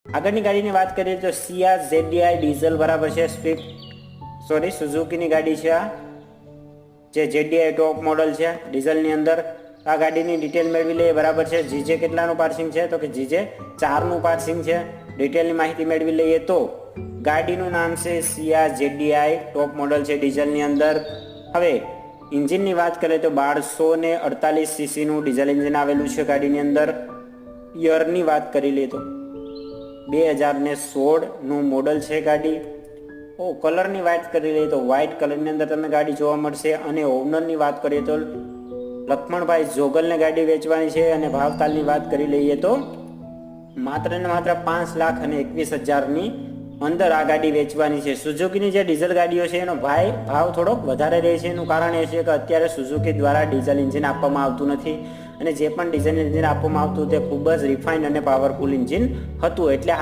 આગળની ગાડીની વાત કરીએ તો સિયા ZDI ડીઝલ બરાબર છે, સુઝુકીની ગાડી છે આ, જે ZDI ટોપ મોડલ છે ડીઝલની અંદર. આ ગાડીની ડિટેલ મેળવી લઈએ બરાબર છે. જીજે કેટલાનું પાર્સિંગ છે તો કે જીજે 4નું પાર્સિંગ છે. ડિટેલની માહિતી મેળવી લઈએ તો ગાડીનું નામ છે સિયા ZDI ટોપ મોડલ છે ડીઝલની અંદર. હવે એન્જિનની વાત કરીએ તો 1248 સીસીનું ડીઝલ એન્જિન આવેલું છે ગાડીની અંદર. યરની વાત કરી લઈએ તો 2016નું મોડલ છે ગાડી. કલરની વાત કરી લઈએ તો વ્હાઇટ કલરની અંદર તમને ગાડી જોવા મળશે. અને ઓનરની વાત કરીએ તો લક્ષ્મણભાઈ જોગલને ગાડી વેચવાની છે. અને ભાવતાલની વાત કરી લઈએ તો માત્ર ને માત્ર 5,21,000ની અંદર આ ગાડી વેચવાની છે. સુઝુકીની જે ડીઝલ ગાડીઓ છે એનો ભાવ થોડોક વધારે રહે છે. એનું કારણ એ છે કે અત્યારે સુઝુકી દ્વારા ડીઝલ એન્જિન આપવામાં આવતું નથી, અને જે પણ ડીઝલ એન્જિન આપવામાં આવતું તે ખૂબ જ રિફાઇન અને પાવરફુલ એન્જિન હતું. એટલે